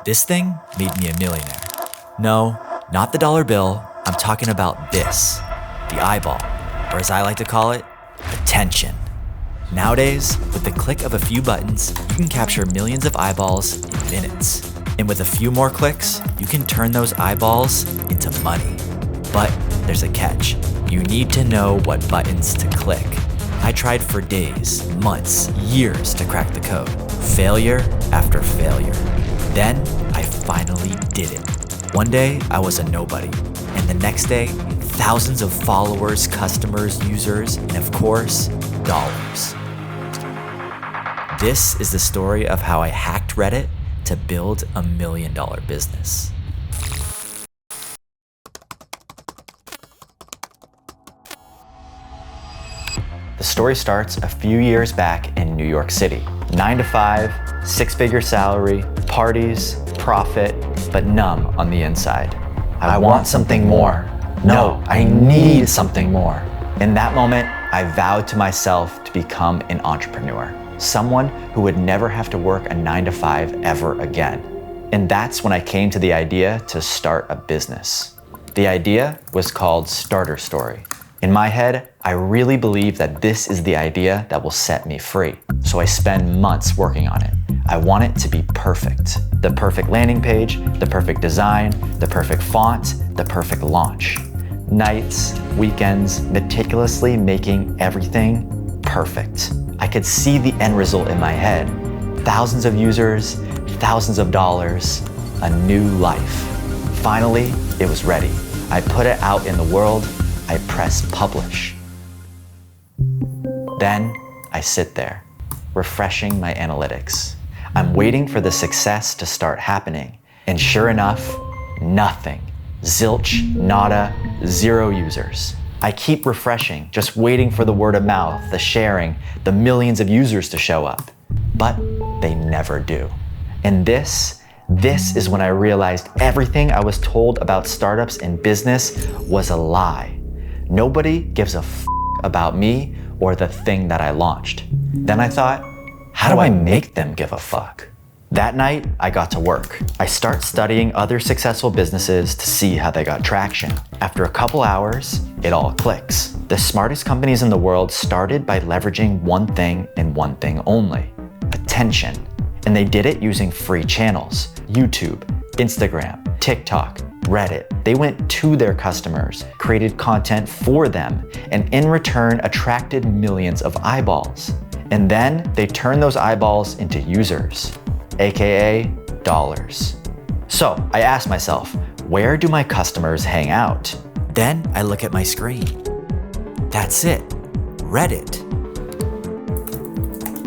This thing made me a millionaire. No, not the dollar bill. I'm talking about this, the eyeball, or as I like to call it, attention. Nowadays, with the click of a few buttons, you can capture millions of eyeballs in minutes. And with a few more clicks, you can turn those eyeballs into money. But there's a catch. You need to know what buttons to click. I tried for days, months, years to crack the code. Failure after failure. Then I finally did it. One day, I was a nobody. And the next day, thousands of followers, customers, users, and of course, dollars. This is the story of how I hacked Reddit to build a $1 million business. The story starts a few years back in New York City. 9 to 5, 6-figure salary, parties, profit, but numb on the inside. I want something more. No, I need something more. In that moment, I vowed to myself to become an entrepreneur. Someone who would never have to work a 9 to 5 ever again. And that's when I came to the idea to start a business. The idea was called Starter Story. In my head, I really believe that this is the idea that will set me free. So I spend months working on it. I want it to be perfect. The perfect landing page, the perfect design, the perfect font, the perfect launch. Nights, weekends, meticulously making everything perfect. I could see the end result in my head. Thousands of users, thousands of dollars, a new life. Finally, it was ready. I put it out in the world. I press publish. Then I sit there, refreshing my analytics. I'm waiting for the success to start happening. And sure enough, nothing. Zilch, nada, 0 users. I keep refreshing, just waiting for the word of mouth, the sharing, the millions of users to show up. But they never do. And this is when I realized everything I was told about startups and business was a lie. Nobody gives a about me or the thing that I launched. Then I thought, how do I make them give a fuck? That night, I got to work. I start studying other successful businesses to see how they got traction. After a couple hours, it all clicks. The smartest companies in the world started by leveraging one thing and one thing only, attention. And they did it using free channels, YouTube, Instagram, TikTok, Reddit. They went to their customers, created content for them, and in return attracted millions of eyeballs. And then they turned those eyeballs into users, aka dollars. So I asked myself, where do my customers hang out? Then I look at my screen. That's it, Reddit.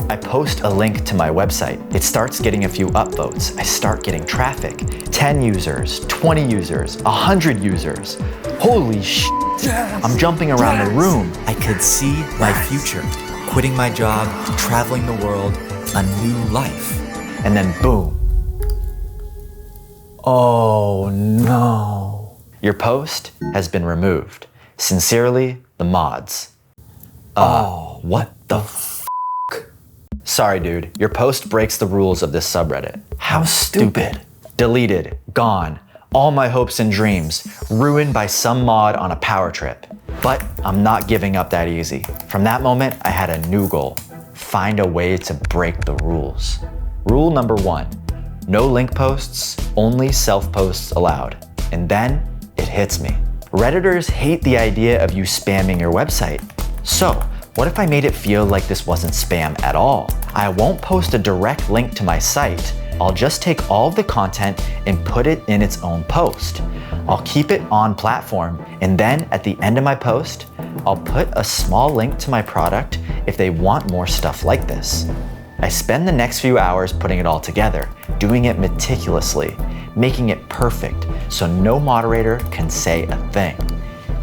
I post a link to my website. It starts getting a few upvotes. I start getting traffic. 10 users, 20 users, 100 users. Holy shit. Yes. I'm jumping around the room. I could see my future. Quitting my job, traveling the world, a new life. And then boom. Oh no. Your post has been removed. Sincerely, the mods. What the f***? Sorry, dude, your post breaks the rules of this subreddit. How stupid. Deleted, gone. All my hopes and dreams, ruined by some mod on a power trip. But I'm not giving up that easy. From that moment, I had a new goal. Find a way to break the rules. Rule number 1, no link posts, only self posts allowed. And then it hits me. Redditors hate the idea of you spamming your website. So, what if I made it feel like this wasn't spam at all? I won't post a direct link to my site. I'll just take all of the content and put it in its own post. I'll keep it on platform, and then at the end of my post, I'll put a small link to my product if they want more stuff like this. I spend the next few hours putting it all together, doing it meticulously, making it perfect so no moderator can say a thing.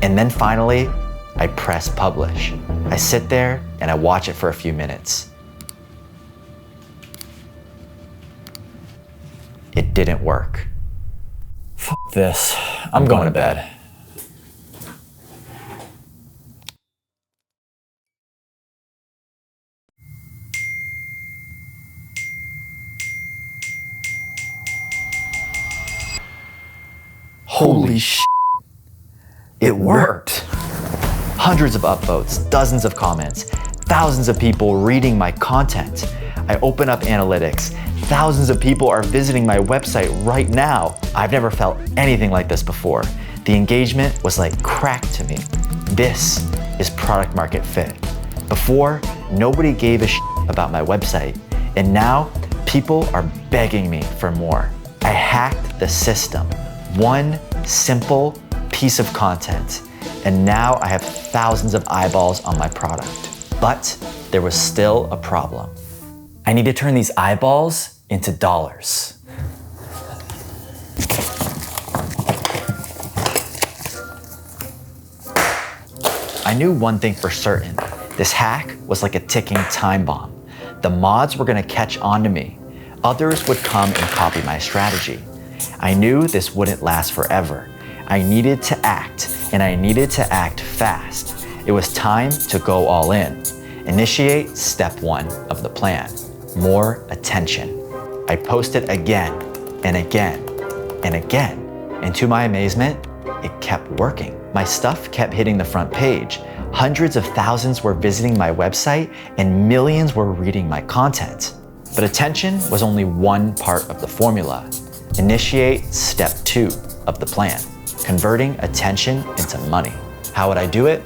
And then finally, I press publish. I sit there and I watch it for a few minutes. It didn't work. F this. I'm going to bed. Holy sh! It worked. Hundreds of upvotes, dozens of comments, thousands of people reading my content. I open up analytics. Thousands of people are visiting my website right now. I've never felt anything like this before. The engagement was like crack to me. This is product market fit. Before, nobody gave a shit about my website, and now people are begging me for more. I hacked the system. One simple piece of content, and now I have thousands of eyeballs on my product. But there was still a problem. I need to turn these eyeballs into dollars. I knew one thing for certain. This hack was like a ticking time bomb. The mods were gonna catch on to me. Others would come and copy my strategy. I knew this wouldn't last forever. I needed to act, and I needed to act fast. It was time to go all in. Initiate step 1 of the plan. More attention. I posted again and again and again, and to my amazement, it kept working. My stuff kept hitting the front page. Hundreds of thousands were visiting my website, and millions were reading my content. But attention was only one part of the formula. Initiate step 2 of the plan. Converting attention into money. How would I do it?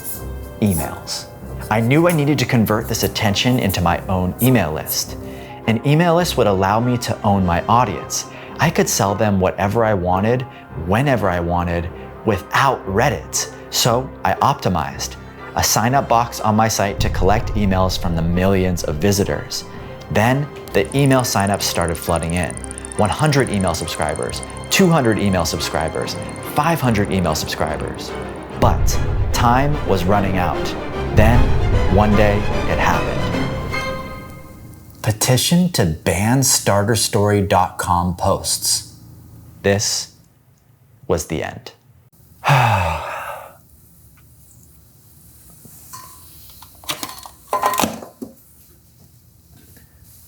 Emails. I knew I needed to convert this attention into my own email list. An email list would allow me to own my audience. I could sell them whatever I wanted, whenever I wanted, without Reddit. So I optimized a sign-up box on my site to collect emails from the millions of visitors. Then the email sign-ups started flooding in. 100 email subscribers, 200 email subscribers, 500 email subscribers. But time was running out. Then, one day, it happened. Petition to ban starterstory.com posts. This was the end.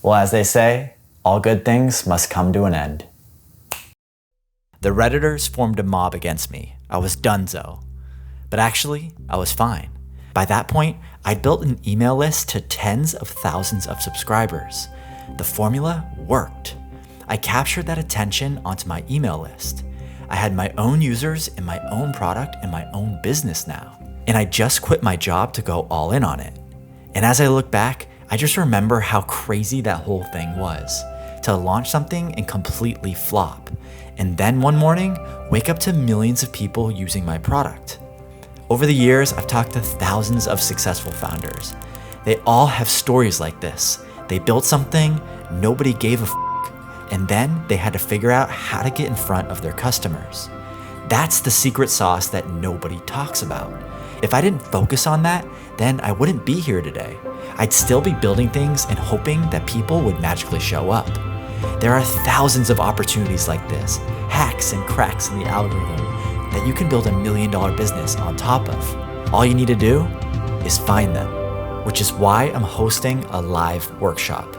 Well, as they say, all good things must come to an end. The Redditors formed a mob against me. I was donezo. But actually, I was fine. By that point, I'd built an email list to tens of thousands of subscribers. The formula worked. I captured that attention onto my email list. I had my own users and my own product and my own business now. And I just quit my job to go all in on it. And as I look back, I just remember how crazy that whole thing was. To launch something and completely flop. And then one morning, wake up to millions of people using my product. Over the years, I've talked to thousands of successful founders. They all have stories like this. They built something, nobody gave a f***, and then they had to figure out how to get in front of their customers. That's the secret sauce that nobody talks about. If I didn't focus on that, then I wouldn't be here today. I'd still be building things and hoping that people would magically show up. There are thousands of opportunities like this, hacks and cracks in the algorithm, that you can build $1 million business on top of. All you need to do is find them, which is why I'm hosting a live workshop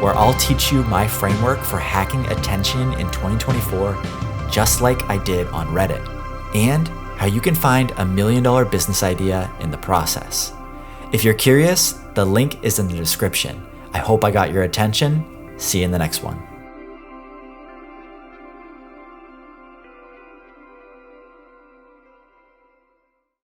where I'll teach you my framework for hacking attention in 2024, just like I did on Reddit, and how you can find $1 million business idea in the process. If you're curious, the link is in the description. I hope I got your attention. See you in the next one.